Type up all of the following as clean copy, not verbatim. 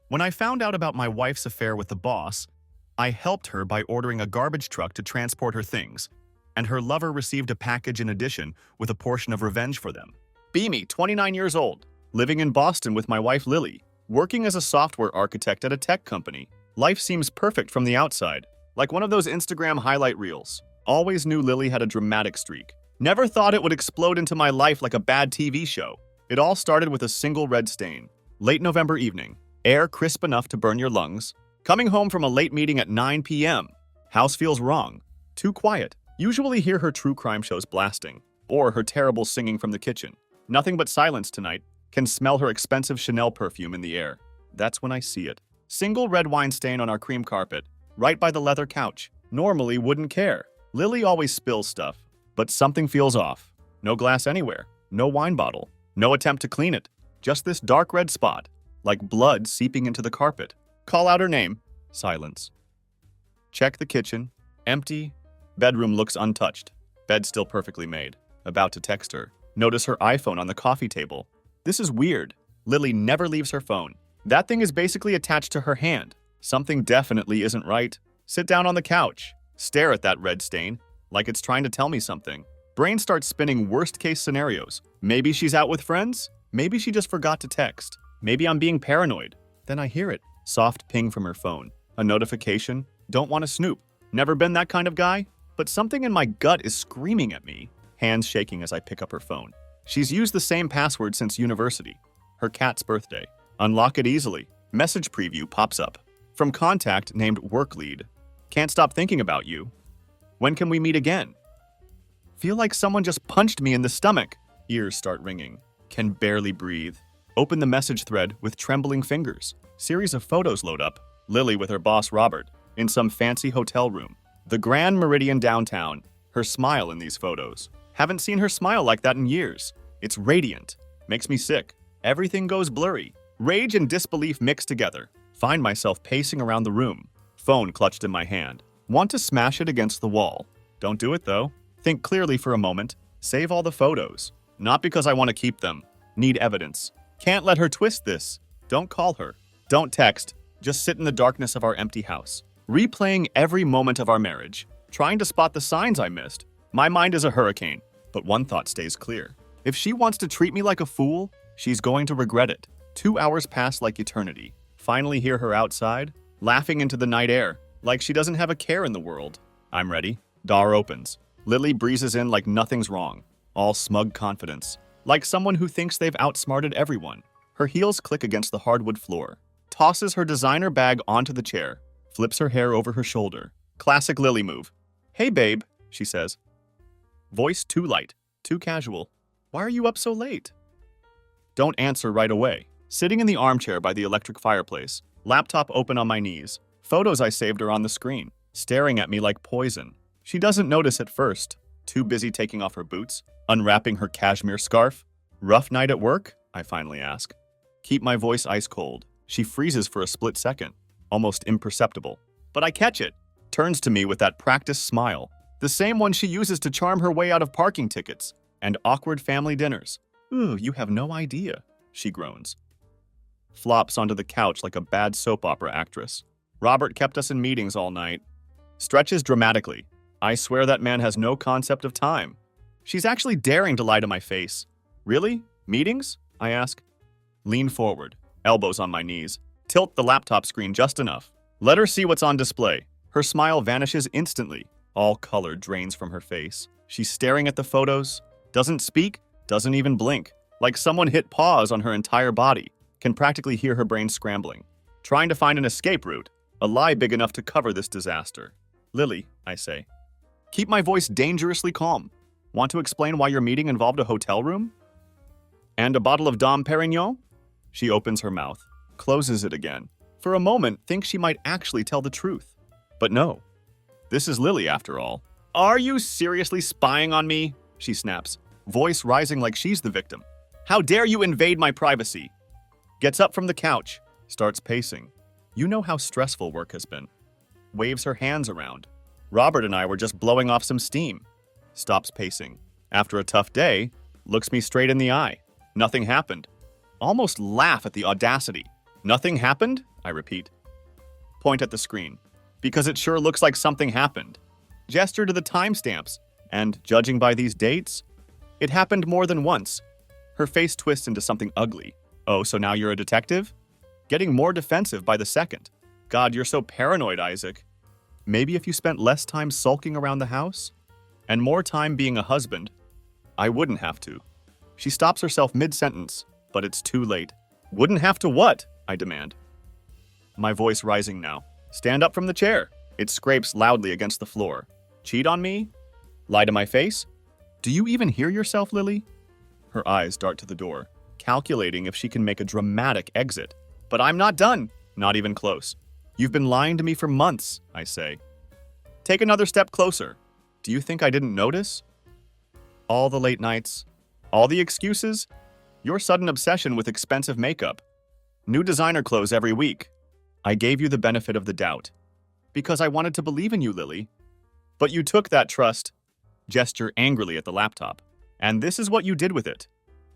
When I found out about my wife's affair with the boss, I helped her by ordering a garbage truck to transport her things, and her lover received a package in addition with a portion of revenge for them. Beamy, 29 years old, living in Boston with my wife Lily, working as a software architect at a tech company. Life seems perfect from the outside, like one of those Instagram highlight reels. Always knew Lily had a dramatic streak. Never thought it would explode into my life like a bad TV show. It all started with a single red stain. Late November evening, air crisp enough to burn your lungs. Coming home from a late meeting at 9 p.m. House feels wrong. Too quiet. Usually hear her true crime shows blasting, or her terrible singing from the kitchen. Nothing but silence tonight. Can smell her expensive Chanel perfume in the air. That's when I see it. Single red wine stain on our cream carpet, right by the leather couch. Normally wouldn't care. Lily always spills stuff, but something feels off. No glass anywhere. No wine bottle. No attempt to clean it. Just this dark red spot, like blood seeping into the carpet. Call out her name. Silence. Check the kitchen. Empty. Bedroom looks untouched. Bed still perfectly made. About to text her. Notice her iPhone on the coffee table. This is weird. Lily never leaves her phone. That thing is basically attached to her hand. Something definitely isn't right. Sit down on the couch. Stare at that red stain, like it's trying to tell me something. Brain starts spinning worst-case scenarios. Maybe she's out with friends. Maybe she just forgot to text. Maybe I'm being paranoid. Then I hear it. Soft ping from her phone. A notification. Don't want to snoop. Never been that kind of guy. But something in my gut is screaming at me. Hands shaking as I pick up her phone. She's used the same password since university. Her cat's birthday. Unlock it easily. Message preview pops up. From contact named work lead. Can't stop thinking about you. When can we meet again? Feel like someone just punched me in the stomach. Ears start ringing. Can barely breathe. Open the message thread with trembling fingers. Series of photos load up. Lily with her boss Robert in some fancy hotel room. The Grand Meridian downtown. Her smile in these photos. Haven't seen her smile like that in years. It's radiant. Makes me sick. Everything goes blurry. Rage and disbelief mixed together. Find myself pacing around the room. Phone clutched in my hand. Want to smash it against the wall. Don't do it though. Think clearly for a moment. Save all the photos. Not because I want to keep them. Need evidence. Can't let her twist this. Don't call her. Don't text. Just sit in the darkness of our empty house. Replaying every moment of our marriage. Trying to spot the signs I missed. My mind is a hurricane. But one thought stays clear. If she wants to treat me like a fool, she's going to regret it. 2 hours pass like eternity. Finally hear her outside, laughing into the night air, like she doesn't have a care in the world. I'm ready. Door opens. Lily breezes in like nothing's wrong. All smug confidence. Like someone who thinks they've outsmarted everyone. Her heels click against the hardwood floor. Tosses her designer bag onto the chair. Flips her hair over her shoulder. Classic Lily move. Hey babe, she says. Voice too light, too casual. Why are you up so late? Don't answer right away. Sitting in the armchair by the electric fireplace, laptop open on my knees. Photos I saved are on the screen, staring at me like poison. She doesn't notice at first. Too busy taking off her boots, unwrapping her cashmere scarf. Rough night at work? I finally ask. Keep my voice ice cold. She freezes for a split second, almost imperceptible. But I catch it. Turns to me with that practiced smile. The same one she uses to charm her way out of parking tickets and awkward family dinners. Ooh, you have no idea, she groans. Flops onto the couch like a bad soap opera actress. Robert kept us in meetings all night. Stretches dramatically. I swear that man has no concept of time. She's actually daring to lie to my face. Really? Meetings? I ask. Lean forward, elbows on my knees. Tilt the laptop screen just enough. Let her see what's on display. Her smile vanishes instantly. All color drains from her face. She's staring at the photos. Doesn't speak. Doesn't even blink. Like someone hit pause on her entire body. Can practically hear her brain scrambling. Trying to find an escape route. A lie big enough to cover this disaster. Lily, I say. Keep my voice dangerously calm. Want to explain why your meeting involved a hotel room? And a bottle of Dom Perignon? She opens her mouth. Closes it again. For a moment, thinks she might actually tell the truth. But no. This is Lily, after all. Are you seriously spying on me? She snaps, voice rising like she's the victim. How dare you invade my privacy? Gets up from the couch, starts pacing. You know how stressful work has been. Waves her hands around. Robert and I were just blowing off some steam. Stops pacing. After a tough day, looks me straight in the eye. Nothing happened. Almost laugh at the audacity. Nothing happened? I repeat. Point at the screen. Because it sure looks like something happened. Gesture to the timestamps. And, judging by these dates, it happened more than once. Her face twists into something ugly. Oh, so now you're a detective? Getting more defensive by the second. God, you're so paranoid, Isaac. Maybe if you spent less time sulking around the house? And more time being a husband, I wouldn't have to. She stops herself mid-sentence, but it's too late. Wouldn't have to what? I demand. My voice rising now. Stand up from the chair. It scrapes loudly against the floor. Cheat on me? Lie to my face? Do you even hear yourself, Lily? Her eyes dart to the door, calculating if she can make a dramatic exit. But I'm not done. Not even close. You've been lying to me for months, I say. Take another step closer. Do you think I didn't notice? All the late nights, all the excuses, your sudden obsession with expensive makeup, new designer clothes every week. I gave you the benefit of the doubt. Because I wanted to believe in you, Lily. But you took that trust, gesture angrily at the laptop, and this is what you did with it.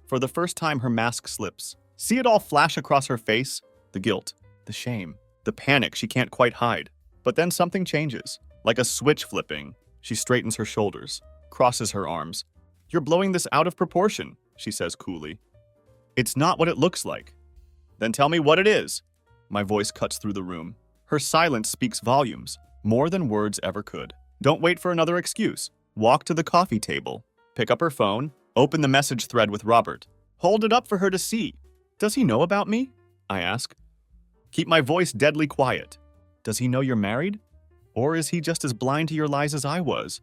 For the first time, her mask slips. See it all flash across her face? The guilt, the shame, the panic she can't quite hide. But then something changes. Like a switch flipping, she straightens her shoulders, crosses her arms. You're blowing this out of proportion, she says coolly. It's not what it looks like. Then tell me what it is. My voice cuts through the room. Her silence speaks volumes, more than words ever could. Don't wait for another excuse. Walk to the coffee table. Pick up her phone. Open the message thread with Robert. Hold it up for her to see. Does he know about me? I ask. Keep my voice deadly quiet. Does he know you're married? Or is he just as blind to your lies as I was?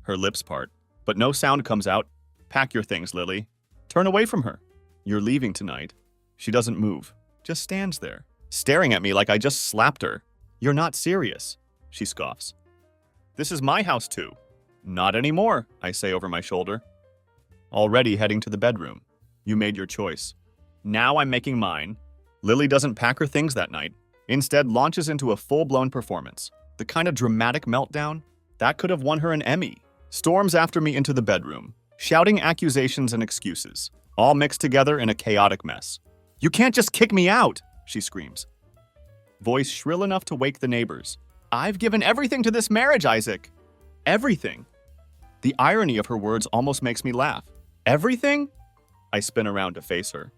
Her lips part, but no sound comes out. Pack your things, Lily. Turn away from her. You're leaving tonight. She doesn't move, just stands there, staring at me like I just slapped her. You're not serious, she scoffs. This is my house too. Not anymore, I say over my shoulder. Already heading to the bedroom. You made your choice. Now I'm making mine. Lily doesn't pack her things that night. Instead, launches into a full-blown performance. The kind of dramatic meltdown that could have won her an Emmy. Storms after me into the bedroom, shouting accusations and excuses, all mixed together in a chaotic mess. You can't just kick me out, she screams. Voice shrill enough to wake the neighbors. I've given everything to this marriage, Isaac. Everything. The irony of her words almost makes me laugh. Everything? I spin around to face her.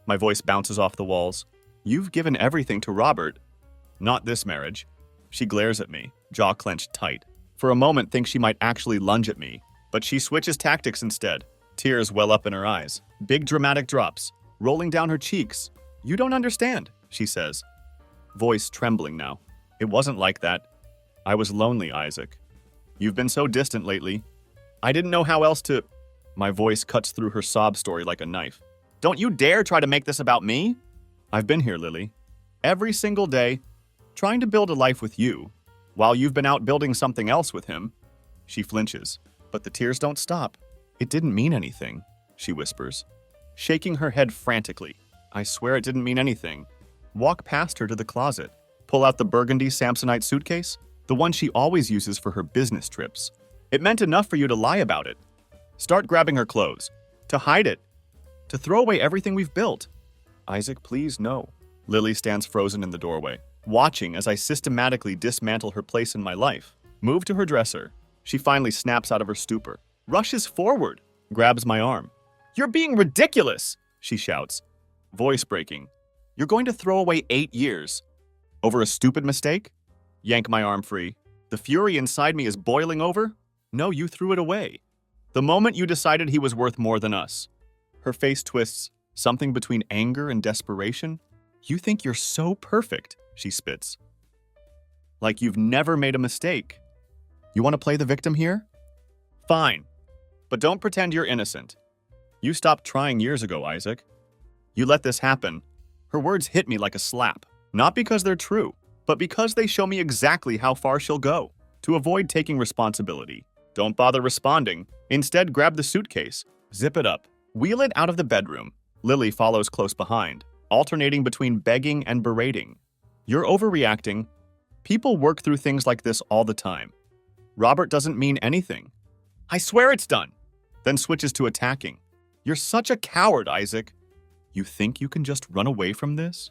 My voice bounces off the walls. You've given everything to Robert. Not this marriage. She glares at me, jaw clenched tight. For a moment thinks she might actually lunge at me, but she switches tactics instead. Tears well up in her eyes. Big dramatic drops, rolling down her cheeks. You don't understand, she says. Voice trembling now. It wasn't like that. I was lonely, Isaac. You've been so distant lately. I didn't know how else to... My voice cuts through her sob story like a knife. Don't you dare try to make this about me. I've been here, Lily. Every single day, trying to build a life with you, while you've been out building something else with him. She flinches, but the tears don't stop. It didn't mean anything, she whispers, shaking her head frantically. I swear it didn't mean anything. Walk past her to the closet, pull out the burgundy Samsonite suitcase, the one she always uses for her business trips. It meant enough for you to lie about it. Start grabbing her clothes, to hide it, to throw away everything we've built. Isaac, please, no. Lily stands frozen in the doorway, watching as I systematically dismantle her place in my life. Move to her dresser. She finally snaps out of her stupor, rushes forward, grabs my arm. You're being ridiculous, she shouts, voice breaking. You're going to throw away 8 years. Over a stupid mistake? Yank my arm free. The fury inside me is boiling over. No, you threw it away. The moment you decided he was worth more than us. Her face twists, something between anger and desperation. You think you're so perfect, she spits. Like you've never made a mistake. You want to play the victim here? Fine. But don't pretend you're innocent. You stopped trying years ago, Isaac. You let this happen. Her words hit me like a slap. Not because they're true, but because they show me exactly how far she'll go. To avoid taking responsibility. Don't bother responding. Instead, grab the suitcase. Zip it up. Wheel it out of the bedroom. Lily follows close behind, alternating between begging and berating. You're overreacting. People work through things like this all the time. Robert doesn't mean anything. I swear it's done. Then switches to attacking. You're such a coward, Isaac. You think you can just run away from this?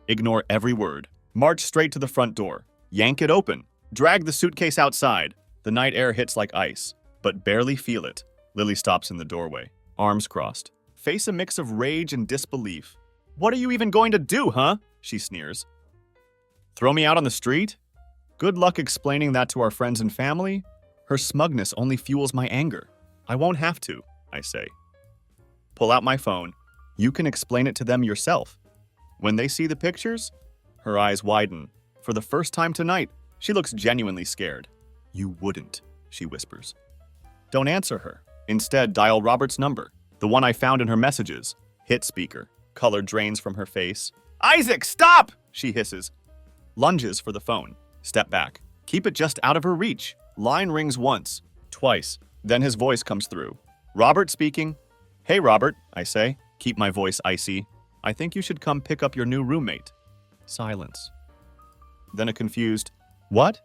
Ignore every word. March straight to the front door. Yank it open. Drag the suitcase outside. The night air hits like ice, but barely feel it. Lily stops in the doorway, arms crossed. Face a mix of rage and disbelief. What are you even going to do, huh? She sneers. Throw me out on the street? Good luck explaining that to our friends and family. Her smugness only fuels my anger. I won't have to, I say. Pull out my phone. You can explain it to them yourself. When they see the pictures, her eyes widen. For the first time tonight, she looks genuinely scared. You wouldn't, she whispers. Don't answer her. Instead, dial Robert's number, the one I found in her messages. Hit speaker. Color drains from her face. Isaac, stop! She hisses. Lunges for the phone. Step back. Keep it just out of her reach. Line rings once, twice. Then his voice comes through. Robert speaking. Hey, Robert, I say. Keep my voice icy. I think you should come pick up your new roommate. Silence. Then a confused, what?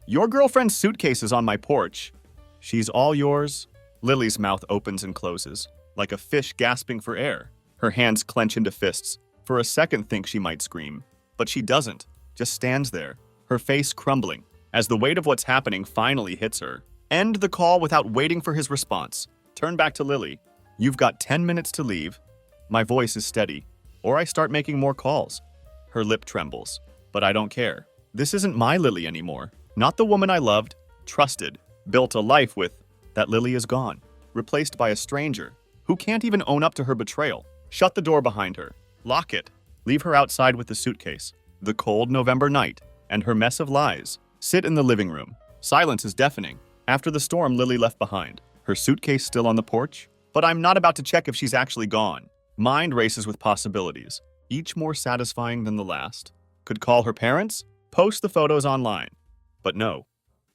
Your girlfriend's suitcase is on my porch. She's all yours. Lily's mouth opens and closes, like a fish gasping for air. Her hands clench into fists. For a second, think she might scream. But she doesn't, just stands there, her face crumbling, as the weight of what's happening finally hits her. End the call without waiting for his response. Turn back to Lily. You've got 10 minutes to leave. My voice is steady, or I start making more calls. Her lip trembles, but I don't care. This isn't my Lily anymore. Not the woman I loved, trusted, built a life with. That Lily is gone, replaced by a stranger who can't even own up to her betrayal. Shut the door behind her. Lock it. Leave her outside with the suitcase. The cold November night and her mess of lies. Sit in the living room. Silence is deafening. After the storm Lily left behind, her suitcase still on the porch, but I'm not about to check if she's actually gone. Mind races with possibilities, each more satisfying than the last. Could call her parents, post the photos online. But no,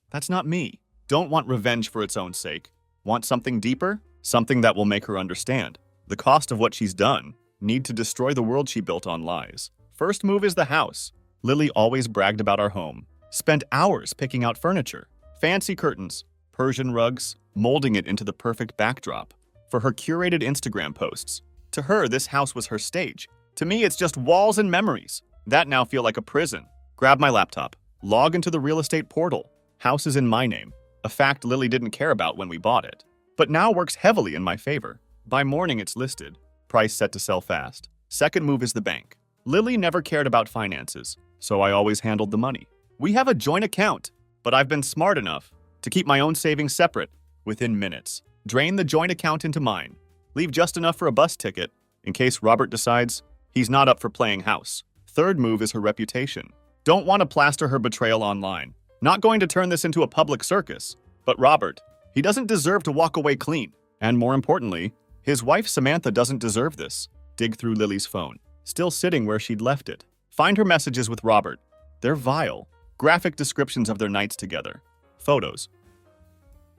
that's not me. Don't want revenge for its own sake. Want something deeper? Something that will make her understand the cost of what she's done. Need to destroy the world she built on lies. First move is the house. Lily always bragged about our home. Spent hours picking out furniture. Fancy curtains, Persian rugs, molding it into the perfect backdrop for her curated Instagram posts. To her, this house was her stage. To me, it's just walls and memories. That now feel like a prison. Grab my laptop. Log into the real estate portal. House is in my name. A fact Lily didn't care about when we bought it, but now works heavily in my favor. By morning, it's listed. Price set to sell fast. Second move is the bank. Lily never cared about finances, so I always handled the money. We have a joint account, but I've been smart enough to keep my own savings separate. Within minutes, drain the joint account into mine. Leave just enough for a bus ticket in case Robert decides he's not up for playing house. Third move is her reputation. Don't want to plaster her betrayal online. Not going to turn this into a public circus. But Robert, he doesn't deserve to walk away clean. And more importantly, his wife Samantha doesn't deserve this. Dig through Lily's phone, still sitting where she'd left it. Find her messages with Robert. They're vile. Graphic descriptions of their nights together. Photos.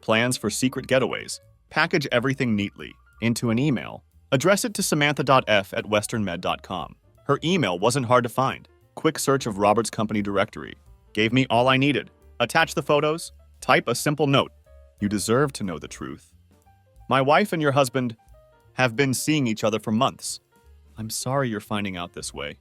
Plans for secret getaways. Package everything neatly into an email. Address it to samantha.f@westernmed.com. Her email wasn't hard to find. Quick search of Robert's company directory. Gave me all I needed. Attach the photos. Type a simple note. You deserve to know the truth. My wife and your husband have been seeing each other for months. I'm sorry you're finding out this way.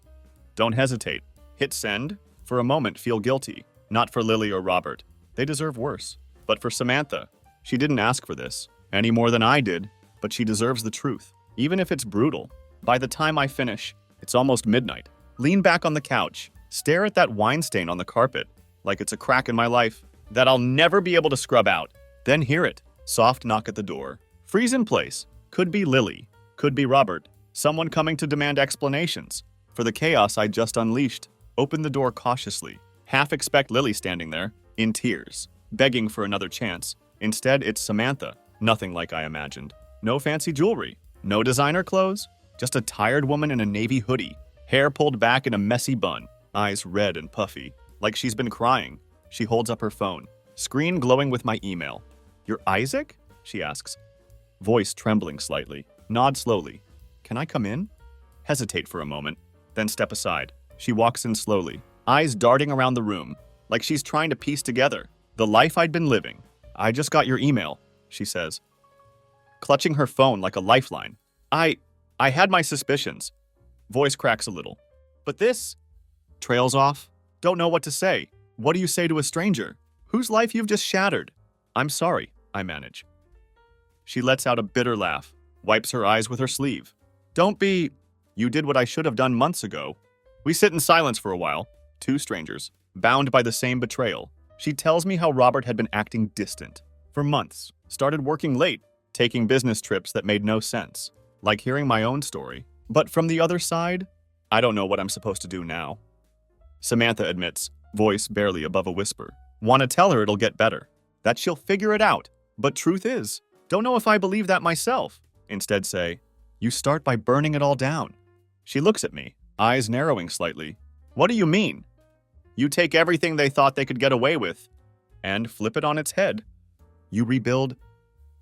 Don't hesitate. Hit send. For a moment, feel guilty. Not for Lily or Robert. They deserve worse. But for Samantha, she didn't ask for this, any more than I did, but she deserves the truth, even if it's brutal. By the time I finish, it's almost midnight. Lean back on the couch, stare at that wine stain on the carpet, like it's a crack in my life that I'll never be able to scrub out. Then hear it. Soft knock at the door. Freeze in place. Could be Lily. Could be Robert. Someone coming to demand explanations for the chaos I just unleashed. Open the door cautiously. Half expect Lily standing there, in tears, begging for another chance. Instead, it's Samantha. Nothing like I imagined. No fancy jewelry. No designer clothes. Just a tired woman in a navy hoodie. Hair pulled back in a messy bun. Eyes red and puffy, like she's been crying. She holds up her phone. Screen glowing with my email. You're Isaac? She asks. Voice trembling slightly. Nod slowly. Can I come in? Hesitate for a moment, then step aside. She walks in slowly, eyes darting around the room, like she's trying to piece together the life I'd been living. I just got your email, she says, clutching her phone like a lifeline. I had my suspicions. Voice cracks a little. But this Trails off? Don't know what to say. What do you say to a stranger? Whose life you've just shattered? I'm sorry, I manage. She lets out a bitter laugh, wipes her eyes with her sleeve. Don't be... You did what I should have done months ago. We sit in silence for a while, two strangers, bound by the same betrayal. She tells me how Robert had been acting distant for months, started working late, taking business trips that made no sense, like hearing my own story. But from the other side, I don't know what I'm supposed to do now. Samantha admits, voice barely above a whisper. Want to tell her it'll get better, that she'll figure it out. But truth is, don't know if I believe that myself. Instead say, you start by burning it all down. She looks at me, eyes narrowing slightly. What do you mean? You take everything they thought they could get away with and flip it on its head. You rebuild,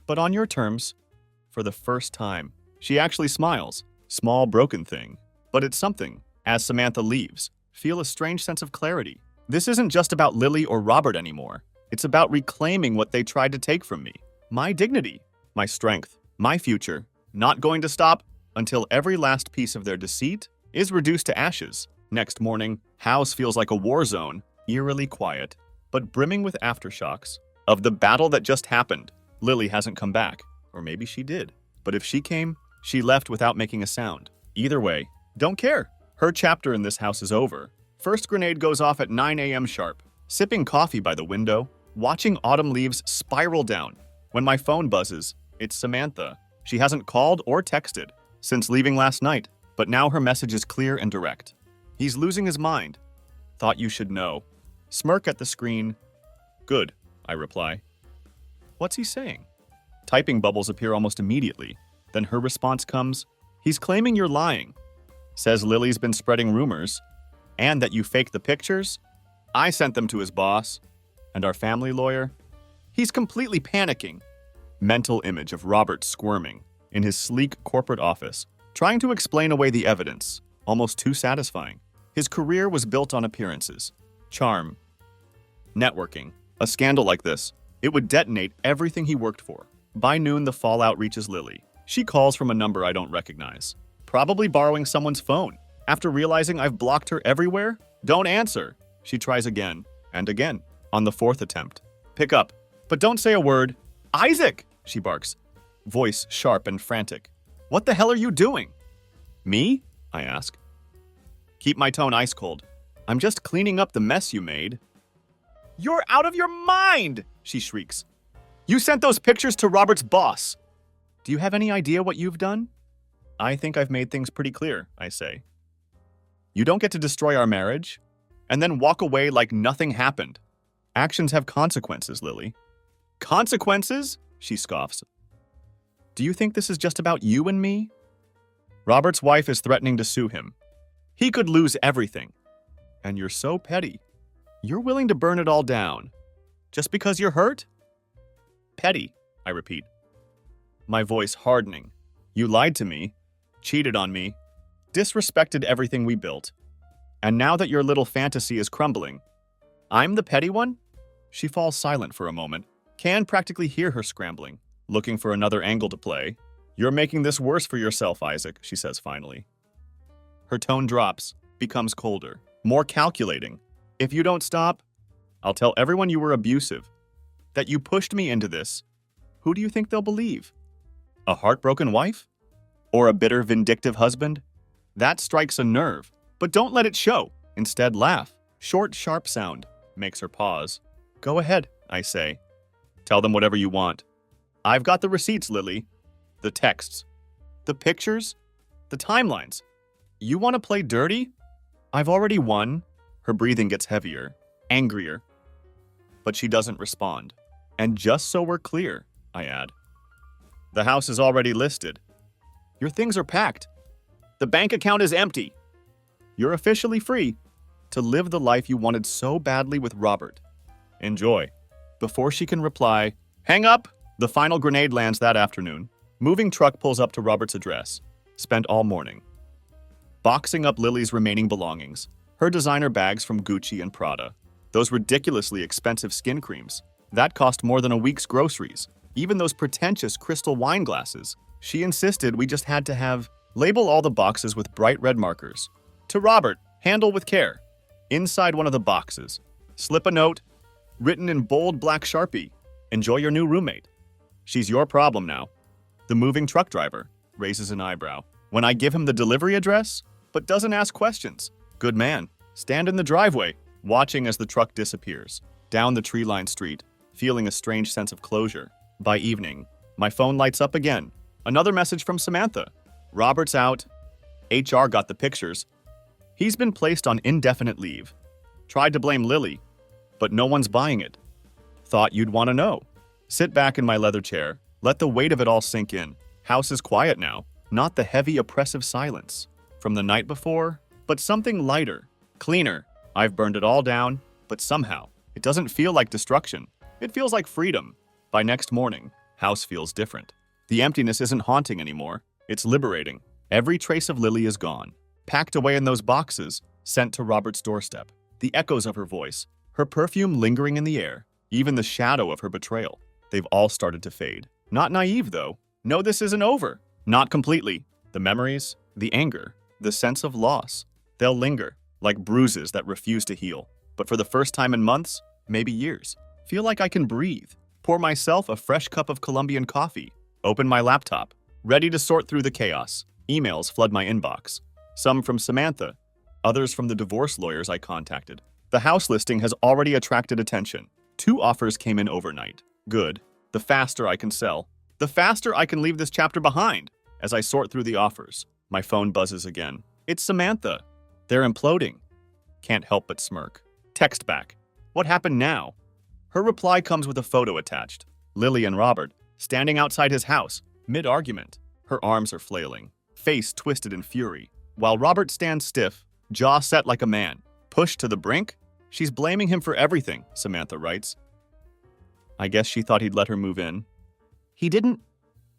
but on your terms, for the first time. She actually smiles. Small, broken thing, but it's something. As Samantha leaves, feel a strange sense of clarity. This isn't just about Lily or Robert anymore. It's about reclaiming what they tried to take from me. My dignity, my strength, my future. Not going to stop until every last piece of their deceit is reduced to ashes. Next morning, house feels like a war zone, eerily quiet, but brimming with aftershocks of the battle that just happened. Lily hasn't come back, or maybe she did. But if she came, she left without making a sound. Either way, don't care. Her chapter in this house is over. First grenade goes off at 9 a.m. sharp. Sipping coffee by the window, watching autumn leaves spiral down. When my phone buzzes, it's Samantha. She hasn't called or texted since leaving last night, but now her message is clear and direct. He's losing his mind. Thought you should know. Smirk at the screen. Good, I reply. What's he saying? Typing bubbles appear almost immediately. Then her response comes, he's claiming you're lying. Says Lily's been spreading rumors, and that you faked the pictures. I sent them to his boss, and our family lawyer. He's completely panicking. Mental image of Robert squirming in his sleek corporate office, trying to explain away the evidence, almost too satisfying. His career was built on appearances, charm, networking. A scandal like this, it would detonate everything he worked for. By noon, the fallout reaches Lily. She calls from a number I don't recognize, probably borrowing someone's phone. After realizing I've blocked her everywhere, don't answer. She tries again and again. On the fourth attempt, pick up, but don't say a word. Isaac, she barks, voice sharp and frantic. What the hell are you doing? Me? I ask. Keep my tone ice cold. I'm just cleaning up the mess you made. You're out of your mind, she shrieks. You sent those pictures to Robert's boss. Do you have any idea what you've done? I think I've made things pretty clear, I say. You don't get to destroy our marriage and then walk away like nothing happened. Actions have consequences, Lily. Consequences? She scoffs. Do you think this is just about you and me? Robert's wife is threatening to sue him. He could lose everything. And you're so petty. You're willing to burn it all down. Just because you're hurt? Petty, I repeat. My voice hardening. You lied to me, cheated on me, disrespected everything we built. And now that your little fantasy is crumbling, I'm the petty one? She falls silent for a moment. Can practically hear her scrambling, looking for another angle to play. You're making this worse for yourself, Isaac, she says finally. Her tone drops, becomes colder, more calculating. If you don't stop, I'll tell everyone you were abusive, that you pushed me into this. Who do you think they'll believe? A heartbroken wife? Or a bitter, vindictive husband? That strikes a nerve, but don't let it show. Instead, laugh. Short, sharp sound makes her pause. Go ahead, I say. Tell them whatever you want. I've got the receipts, Lily. The texts. The pictures. The timelines. You want to play dirty? I've already won. Her breathing gets heavier, angrier. But she doesn't respond. And just so we're clear, I add. The house is already listed. Your things are packed. The bank account is empty. You're officially free to live the life you wanted so badly with Robert. Enjoy. Before she can reply, hang up! The final grenade lands that afternoon. Moving truck pulls up to Robert's address. Spent all morning boxing up Lily's remaining belongings. Her designer bags from Gucci and Prada. Those ridiculously expensive skin creams. That cost more than a week's groceries. Even those pretentious crystal wine glasses. She insisted we just had to have label all the boxes with bright red markers. To Robert, handle with care. Inside one of the boxes, slip a note, written in bold black Sharpie. Enjoy your new roommate. She's your problem now. The moving truck driver raises an eyebrow when I give him the delivery address, but doesn't ask questions. Good man. Stand in the driveway, watching as the truck disappears. Down the tree-lined street, feeling a strange sense of closure. By evening, my phone lights up again. Another message from Samantha. Robert's out. HR got the pictures. He's been placed on indefinite leave. Tried to blame Lily, but no one's buying it. Thought you'd want to know. Sit back in my leather chair. Let the weight of it all sink in. House is quiet now. Not the heavy, oppressive silence from the night before, but something lighter, cleaner. I've burned it all down, but somehow, it doesn't feel like destruction. It feels like freedom. By next morning, house feels different. The emptiness isn't haunting anymore. It's liberating. Every trace of Lily is gone. Packed away in those boxes, sent to Robert's doorstep. The echoes of her voice, her perfume lingering in the air, even the shadow of her betrayal. They've all started to fade. Not naive, though. No, this isn't over. Not completely. The memories, the anger, the sense of loss, they'll linger, like bruises that refuse to heal. But for the first time in months, maybe years, feel like I can breathe. Pour myself a fresh cup of Colombian coffee. Open my laptop, ready to sort through the chaos. Emails flood my inbox. Some from Samantha, others from the divorce lawyers I contacted. The house listing has already attracted attention. 2 offers came in overnight. Good. The faster I can sell, the faster I can leave this chapter behind. As I sort through the offers, my phone buzzes again. It's Samantha. They're imploding. Can't help but smirk. Text back. What happened now? Her reply comes with a photo attached. Lily and Robert, standing outside his house, mid-argument. Her arms are flailing, face twisted in fury, while Robert stands stiff, jaw set like a man. Pushed to the brink? She's blaming him for everything, Samantha writes. I guess she thought he'd let her move in. He didn't.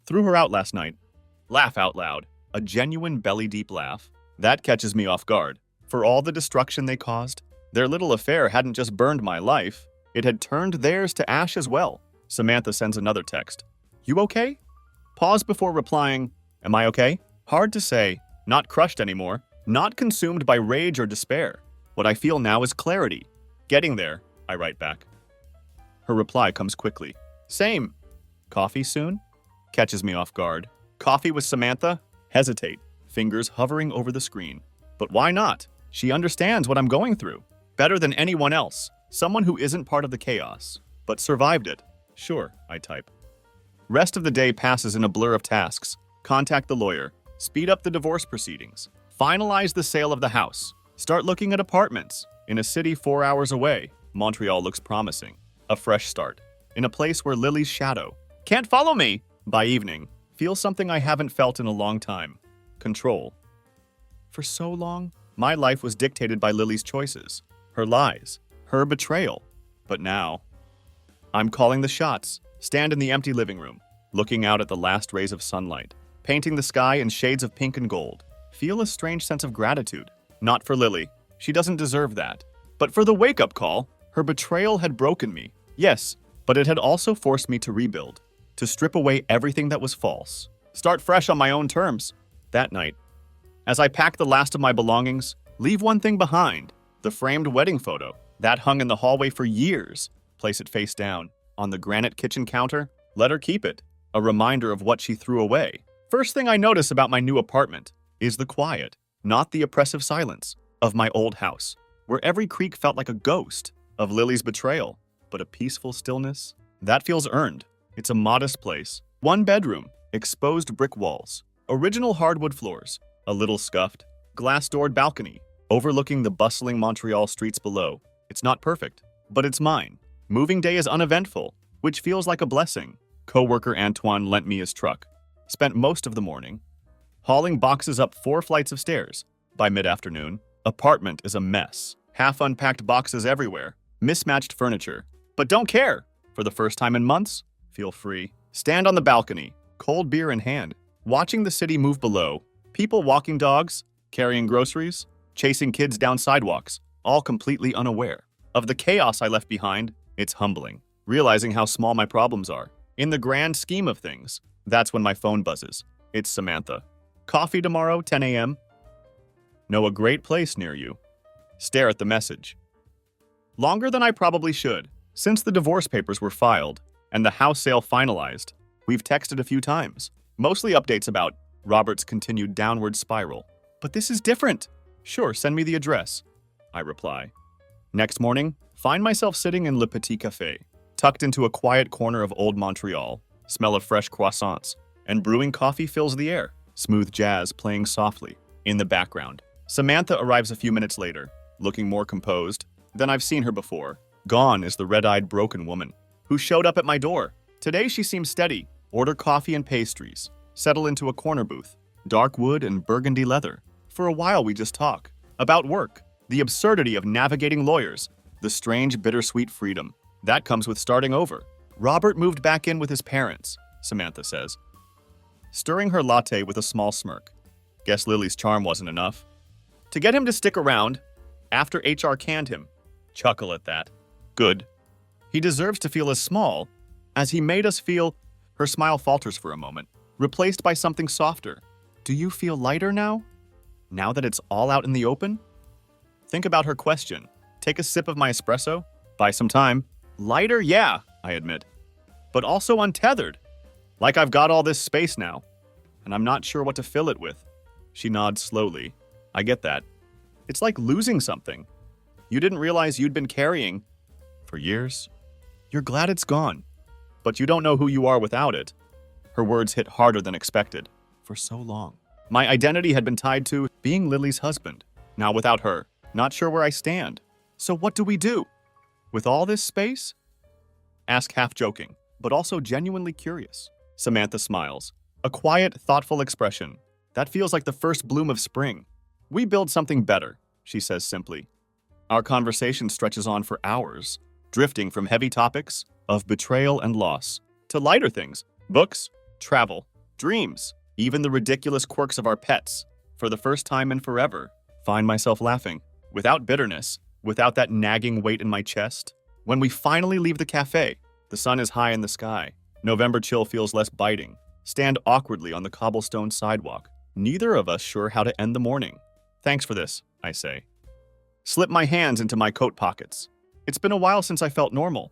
Threw her out last night. Laugh out loud. A genuine belly-deep laugh. That catches me off guard. For all the destruction they caused, their little affair hadn't just burned my life, it had turned theirs to ash as well. Samantha sends another text. You okay? Pause before replying, am I okay? Hard to say. Not crushed anymore. Not consumed by rage or despair. What I feel now is clarity. Getting there, I write back. Her reply comes quickly. Same. Coffee soon? Catches me off guard. Coffee with Samantha? Hesitate, fingers hovering over the screen. But why not? She understands what I'm going through. Better than anyone else. Someone who isn't part of the chaos, but survived it. Sure, I type. Rest of the day passes in a blur of tasks. Contact the lawyer. Speed up the divorce proceedings. Finalize the sale of the house. Start looking at apartments. In a city 4 hours away, Montreal looks promising. A fresh start. In a place where Lily's shadow can't follow me. By evening, feel something I haven't felt in a long time. Control. For so long, my life was dictated by Lily's choices, her lies, her betrayal. But now, I'm calling the shots. Stand in the empty living room, looking out at the last rays of sunlight, painting the sky in shades of pink and gold. Feel a strange sense of gratitude. Not for Lily. She doesn't deserve that. But for the wake-up call. Her betrayal had broken me. Yes, but it had also forced me to rebuild, to strip away everything that was false. Start fresh on my own terms. That night, as I packed the last of my belongings, leave one thing behind. The framed wedding photo. That hung in the hallway for years. Place it face down. On the granite kitchen counter. Let her keep it. A reminder of what she threw away. First thing I notice about my new apartment is the quiet, not the oppressive silence, of my old house, where every creak felt like a ghost of Lily's betrayal, but a peaceful stillness. That feels earned. It's a modest place. 1 bedroom, exposed brick walls, original hardwood floors, a little scuffed, glass-doored balcony, overlooking the bustling Montreal streets below. It's not perfect, but it's mine. Moving day is uneventful, which feels like a blessing. Coworker Antoine lent me his truck. Spent most of the morning hauling boxes up 4 flights of stairs. By mid-afternoon, apartment is a mess. Half unpacked boxes everywhere, mismatched furniture. But don't care. For the first time in months, feel free. Stand on the balcony, cold beer in hand, watching the city move below. People walking dogs, carrying groceries, chasing kids down sidewalks, all completely unaware of the chaos I left behind. It's humbling, realizing how small my problems are. In the grand scheme of things, that's when my phone buzzes. It's Samantha. Coffee tomorrow, 10 a.m. Know a great place near you. Stare at the message. Longer than I probably should. Since the divorce papers were filed and the house sale finalized, we've texted a few times. Mostly updates about Robert's continued downward spiral. But this is different. Sure, send me the address, I reply. Next morning, find myself sitting in Le Petit Café, tucked into a quiet corner of old Montreal. Smell of fresh croissants and brewing coffee fills the air. Smooth jazz playing softly in the background. Samantha arrives a few minutes later, looking more composed than I've seen her before. Gone is the red-eyed broken woman who showed up at my door. Today she seems steady. Order coffee and pastries. Settle into a corner booth. Dark wood and burgundy leather. For a while we just talk. About work. The absurdity of navigating lawyers. The strange, bittersweet freedom. That comes with starting over. Robert moved back in with his parents, Samantha says, stirring her latte with a small smirk. Guess Lily's charm wasn't enough. To get him to stick around, after HR canned him. Chuckle at that. Good. He deserves to feel as small as he made us feel. Her smile falters for a moment, replaced by something softer. Do you feel lighter now? Now that it's all out in the open? Think about her question. Take a sip of my espresso. Buy some time. Lighter, yeah, I admit. But also untethered. Like I've got all this space now, and I'm not sure what to fill it with. She nods slowly. I get that. It's like losing something. You didn't realize you'd been carrying for years. You're glad it's gone, but you don't know who you are without it. Her words hit harder than expected. For so long. My identity had been tied to being Lily's husband. Now without her, not sure where I stand. So what do we do? With all this space? Ask half joking, but also genuinely curious. Samantha smiles. A quiet, thoughtful expression. That feels like the first bloom of spring. We build something better, she says simply. Our conversation stretches on for hours, drifting from heavy topics of betrayal and loss to lighter things, books, travel, dreams, even the ridiculous quirks of our pets. For the first time in forever, find myself laughing, without bitterness, without that nagging weight in my chest. When we finally leave the cafe, the sun is high in the sky. November chill feels less biting. Stand awkwardly on the cobblestone sidewalk. Neither of us sure how to end the morning. Thanks for this, I say. Slip my hands into my coat pockets. It's been a while since I felt normal.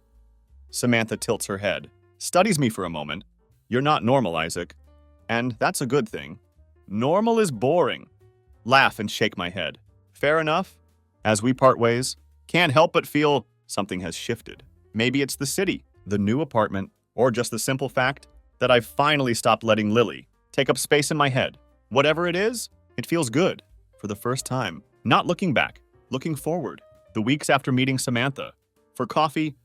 Samantha tilts her head, studies me for a moment. You're not normal, Isaac. And that's a good thing. Normal is boring. Laugh and shake my head. Fair enough. As we part ways, can't help but feel something has shifted. Maybe it's the city, the new apartment, or just the simple fact that I've finally stopped letting Lily take up space in my head. Whatever it is, it feels good. For the first time, not looking back, looking forward. The weeks after meeting Samantha, for coffee,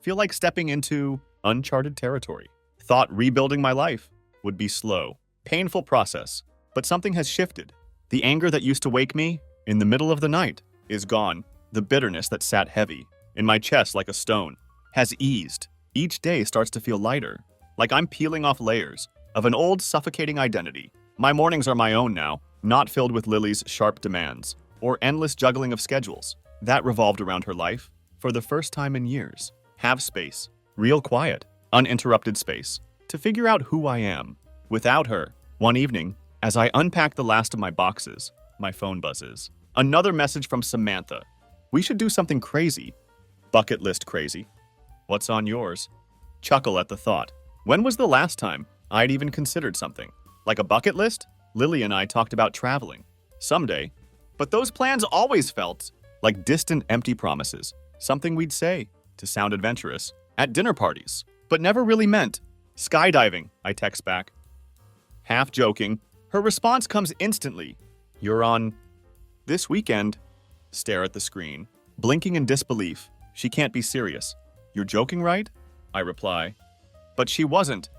feel like stepping into uncharted territory. Thought rebuilding my life would be slow, painful process, but something has shifted. The anger that used to wake me in the middle of the night is gone. The bitterness that sat heavy in my chest like a stone has eased. Each day starts to feel lighter, like I'm peeling off layers of an old suffocating identity. My mornings are my own now, not filled with Lily's sharp demands or endless juggling of schedules. That revolved around her life for the first time in years. Have space, real quiet, uninterrupted space, to figure out who I am. Without her, one evening, as I unpack the last of my boxes, my phone buzzes. Another message from Samantha. We should do something crazy. Bucket list crazy. What's on yours? Chuckle at the thought. When was the last time I'd even considered something? Like a bucket list? Lily and I talked about traveling. Someday. But those plans always felt like distant, empty promises. Something we'd say, to sound adventurous, at dinner parties, but never really meant. Skydiving, I text back. Half joking, her response comes instantly. You're on this weekend. Stare at the screen, blinking in disbelief. She can't be serious. You're joking, right? I reply. But she wasn't.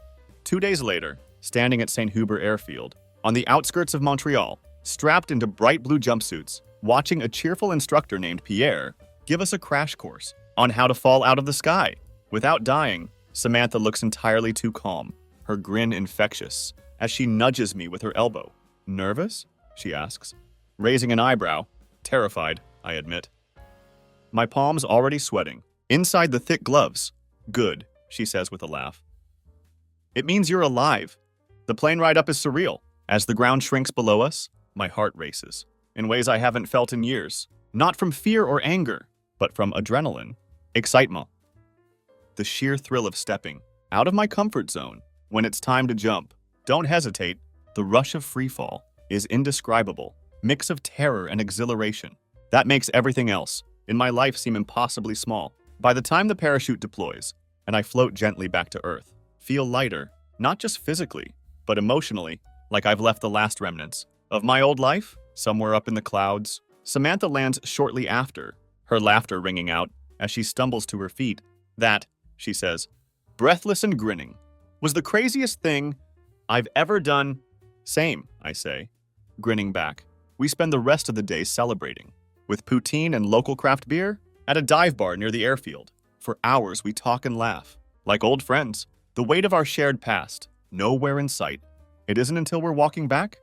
2 days later, standing at St. Hubert Airfield, on the outskirts of Montreal, strapped into bright blue jumpsuits, watching a cheerful instructor named Pierre give us a crash course on how to fall out of the sky. Without dying, Samantha looks entirely too calm, her grin infectious, as she nudges me with her elbow. Nervous? She asks, raising an eyebrow. Terrified, I admit. My palms already sweating, inside the thick gloves. Good, she says with a laugh. It means you're alive. The plane ride up is surreal. As the ground shrinks below us, my heart races, in ways I haven't felt in years. Not from fear or anger, but from adrenaline, excitement. The sheer thrill of stepping out of my comfort zone when it's time to jump. Don't hesitate. The rush of freefall is indescribable, mix of terror and exhilaration. That makes everything else in my life seem impossibly small. By the time the parachute deploys and I float gently back to Earth, feel lighter, not just physically, but emotionally, like I've left the last remnants of my old life somewhere up in the clouds. Samantha lands shortly after, her laughter ringing out as she stumbles to her feet. That, she says, breathless and grinning, was the craziest thing I've ever done. Same, I say, grinning back. We spend the rest of the day celebrating, with poutine and local craft beer at a dive bar near the airfield. For hours we talk and laugh, like old friends. The weight of our shared past, nowhere in sight. It isn't until we're walking back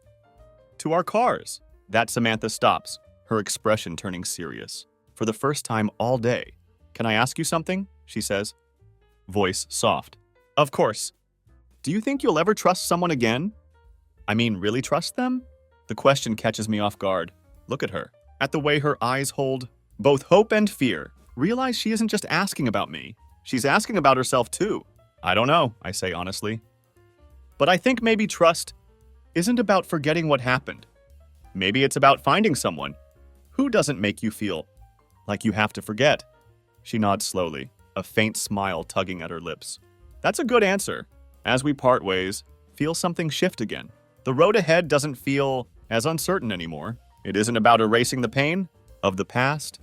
to our cars that Samantha stops, her expression turning serious. For the first time all day. Can I ask you something? She says, voice soft. Of course. Do you think you'll ever trust someone again? I mean, really trust them? The question catches me off guard. Look at her. At the way her eyes hold both hope and fear. Realize she isn't just asking about me. She's asking about herself too. I don't know, I say honestly. But I think maybe trust isn't about forgetting what happened. Maybe it's about finding someone who doesn't make you feel like you have to forget. She nods slowly, a faint smile tugging at her lips. That's a good answer. As we part ways, feel something shift again. The road ahead doesn't feel as uncertain anymore. It isn't about erasing the pain of the past.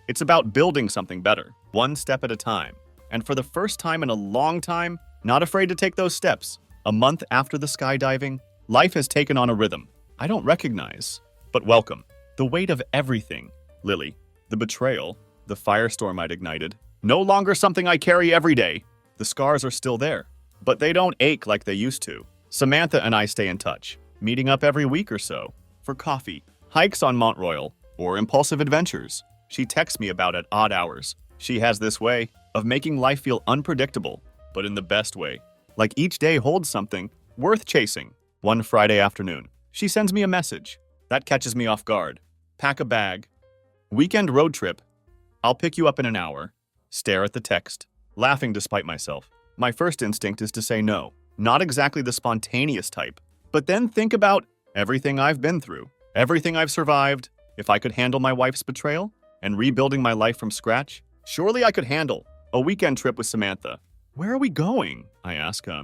It's about building something better, one step at a time. And for the first time in a long time, not afraid to take those steps. A month after the skydiving, life has taken on a rhythm I don't recognize, but welcome. The weight of everything, Lily, the betrayal, the firestorm I'd ignited, no longer something I carry every day. The scars are still there, but they don't ache like they used to. Samantha and I stay in touch, meeting up every week or so for coffee, hikes on Mont Royal, or impulsive adventures she texts me about at odd hours. She has this way of making life feel unpredictable, but in the best way. Like each day holds something worth chasing. One Friday afternoon, she sends me a message. That catches me off guard. Pack a bag. Weekend road trip. I'll pick you up in an hour. Stare at the text, laughing despite myself. My first instinct is to say no. Not exactly the spontaneous type. But then think about everything I've been through, everything I've survived. If I could handle my wife's betrayal and rebuilding my life from scratch, surely I could handle a weekend trip with Samantha. Where are we going? I ask her.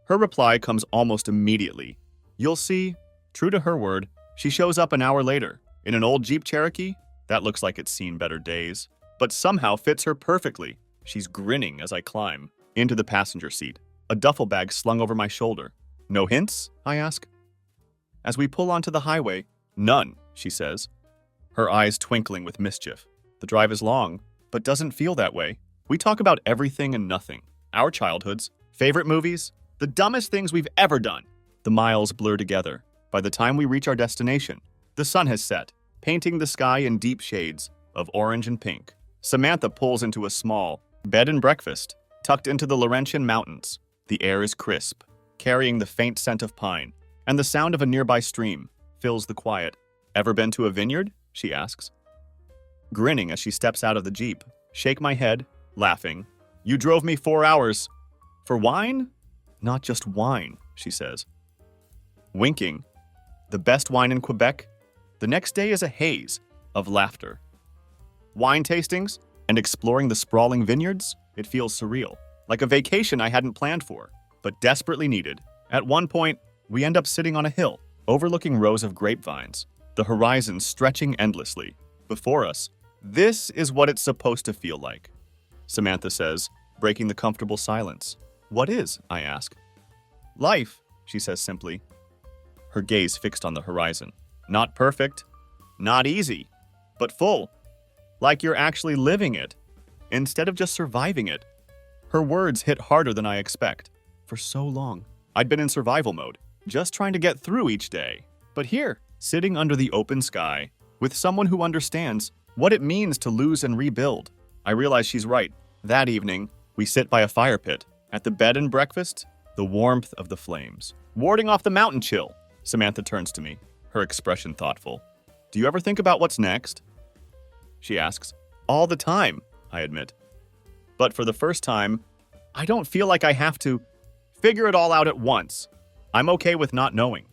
Her reply comes almost immediately. You'll see. True to her word, she shows up an hour later in an old Jeep Cherokee that looks like it's seen better days, but somehow fits her perfectly. She's grinning as I climb into the passenger seat, a duffel bag slung over my shoulder. No hints? I ask. As we pull onto the highway, none, she says, her eyes twinkling with mischief. The drive is long, but doesn't feel that way. We talk about everything and nothing. Our childhoods, favorite movies, the dumbest things we've ever done. The miles blur together. By the time we reach our destination, the sun has set, painting the sky in deep shades of orange and pink. Samantha pulls into a small bed and breakfast tucked into the Laurentian Mountains. The air is crisp, carrying the faint scent of pine, and the sound of a nearby stream fills the quiet. Ever been to a vineyard? She asks. Grinning as she steps out of the Jeep, shake my head, laughing. You drove me 4 hours. For wine? Not just wine, she says. Winking. The best wine in Quebec? The next day is a haze of laughter. Wine tastings and exploring the sprawling vineyards? It feels surreal, like a vacation I hadn't planned for, but desperately needed. At one point, we end up sitting on a hill, overlooking rows of grapevines, the horizon stretching endlessly. Before us, this is what it's supposed to feel like, Samantha says, breaking the comfortable silence. What is? I ask. Life, she says simply, her gaze fixed on the horizon. Not perfect, not easy, but full, like you're actually living it, instead of just surviving it. Her words hit harder than I expect. For so long, I'd been in survival mode, just trying to get through each day. But here, sitting under the open sky, with someone who understands what it means to lose and rebuild, I realize she's right. That evening, we sit by a fire pit. At the bed and breakfast, the warmth of the flames, warding off the mountain chill. Samantha turns to me, her expression thoughtful. Do you ever think about what's next? she asks. All the time, I admit. But for the first time, I don't feel like I have to figure it all out at once. I'm okay with not knowing.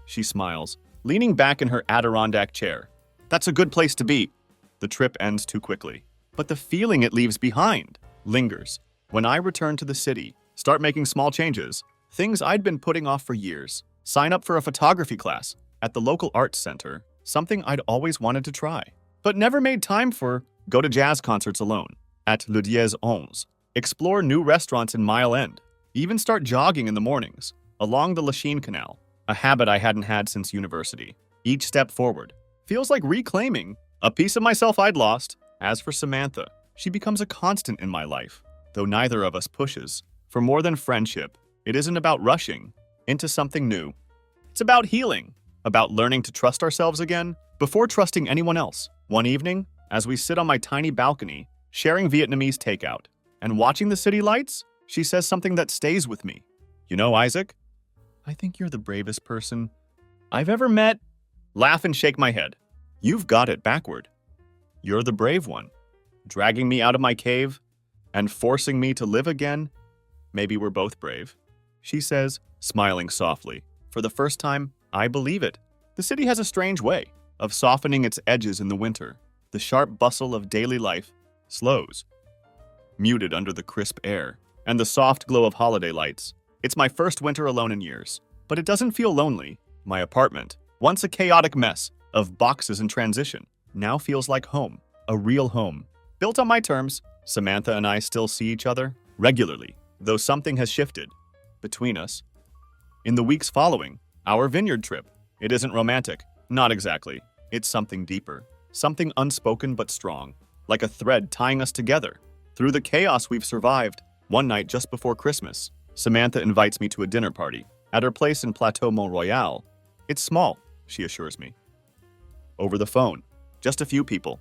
She smiles, leaning back in her Adirondack chair. That's a good place to be. The trip ends too quickly. But the feeling it leaves behind lingers. When I return to the city, start making small changes, things I'd been putting off for years, sign up for a photography class at the local arts center, something I'd always wanted to try, but never made time for, go to jazz concerts alone at Le Diez 11, explore new restaurants in Mile End, even start jogging in the mornings along the Lachine Canal, a habit I hadn't had since university. Each step forward feels like reclaiming a piece of myself I'd lost. As for Samantha, she becomes a constant in my life. Though neither of us pushes for more than friendship, it isn't about rushing into something new. It's about healing, about learning to trust ourselves again before trusting anyone else. One evening, as we sit on my tiny balcony, sharing Vietnamese takeout and watching the city lights, she says something that stays with me. You know, Isaac, I think you're the bravest person I've ever met. Laugh and shake my head. You've got it backward. You're the brave one, dragging me out of my cave and forcing me to live again. Maybe we're both brave, she says, smiling softly. For the first time, I believe it. The city has a strange way of softening its edges in the winter. The sharp bustle of daily life slows, muted under the crisp air and the soft glow of holiday lights. It's my first winter alone in years, but it doesn't feel lonely. My apartment, once a chaotic mess of boxes in transition, now feels like home, a real home. Built on my terms, Samantha and I still see each other regularly, though something has shifted between us. In the weeks following our vineyard trip, it isn't romantic, not exactly. It's something deeper, something unspoken but strong, like a thread tying us together. Through the chaos we've survived, one night just before Christmas, Samantha invites me to a dinner party at her place in Plateau Mont Royal. It's small, she assures me. Over the phone, just a few people.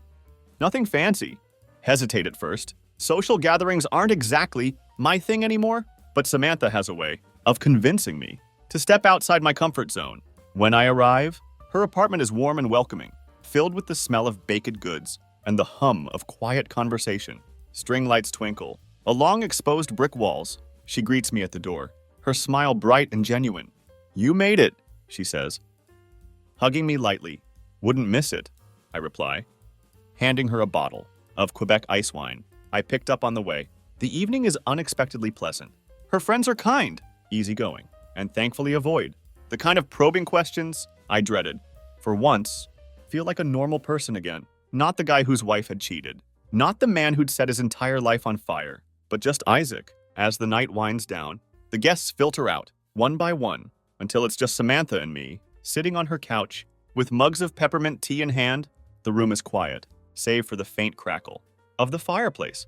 Nothing fancy. Hesitate at first. Social gatherings aren't exactly my thing anymore, but Samantha has a way of convincing me to step outside my comfort zone. When I arrive, her apartment is warm and welcoming, filled with the smell of baked goods and the hum of quiet conversation. String lights twinkle along exposed brick walls. She greets me at the door, her smile bright and genuine. You made it, she says, hugging me lightly. Wouldn't miss it, I reply, handing her a bottle of Quebec ice wine I picked up on the way. The evening is unexpectedly pleasant. Her friends are kind, easygoing, and thankfully avoid the kind of probing questions I dreaded. For once, feel like a normal person again. Not the guy whose wife had cheated. Not the man who'd set his entire life on fire. But just Isaac. As the night winds down, the guests filter out, one by one, until it's just Samantha and me, sitting on her couch, with mugs of peppermint tea in hand. The room is quiet, save for the faint crackle of the fireplace.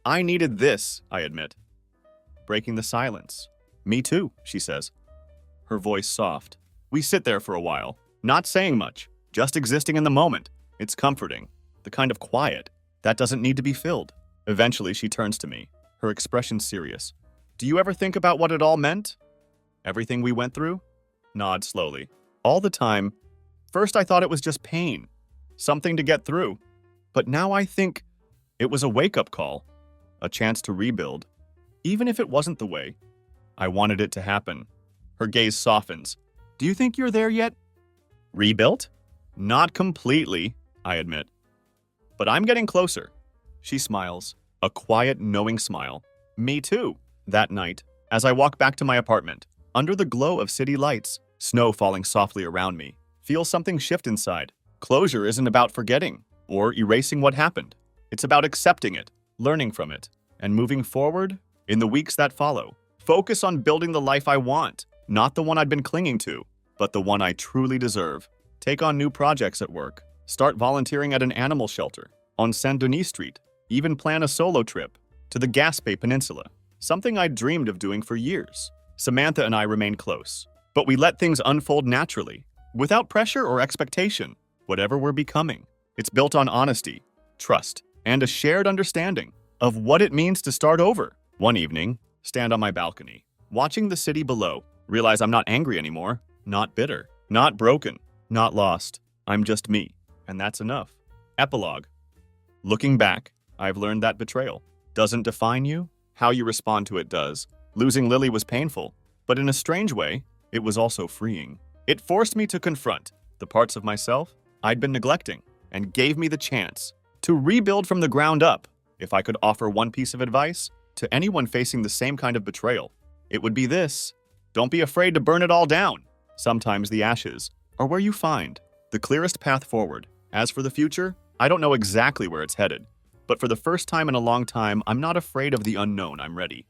I needed this, I admit. Breaking the silence. Me too, she says, her voice soft. We sit there for a while, not saying much, just existing in the moment. It's comforting, the kind of quiet that doesn't need to be filled. Eventually, she turns to me, her expression serious. Do you ever think about what it all meant? Everything we went through? Nod slowly. All the time. First, I thought it was just pain, something to get through. But now I think it was a wake-up call, a chance to rebuild, even if it wasn't the way I wanted it to happen. Her gaze softens. Do you think you're there yet? Rebuilt? Not completely, I admit. But I'm getting closer. She smiles, a quiet, knowing smile. Me too. That night, as I walk back to my apartment, under the glow of city lights, snow falling softly around me, feel something shift inside. Closure isn't about forgetting or erasing what happened. It's about accepting it, learning from it, and moving forward in the weeks that follow. Focus on building the life I want, not the one I'd been clinging to, but the one I truly deserve. Take on new projects at work. Start volunteering at an animal shelter on Saint-Denis Street. Even plan a solo trip to the Gaspé Peninsula, something I'd dreamed of doing for years. Samantha and I remain close, but we let things unfold naturally, without pressure or expectation. Whatever we're becoming, it's built on honesty, trust, and a shared understanding of what it means to start over. One evening, stand on my balcony, watching the city below, realize I'm not angry anymore, not bitter, not broken, not lost. I'm just me, and that's enough. Epilogue. Looking back, I've learned that betrayal doesn't define you. How you respond to it does. Losing Lily was painful, but in a strange way, it was also freeing. It forced me to confront the parts of myself I'd been neglecting and gave me the chance to rebuild from the ground up. If I could offer one piece of advice to anyone facing the same kind of betrayal, it would be this: don't be afraid to burn it all down. Sometimes the ashes are where you find the clearest path forward. As for the future, I don't know exactly where it's headed, but for the first time in a long time, I'm not afraid of the unknown. I'm ready.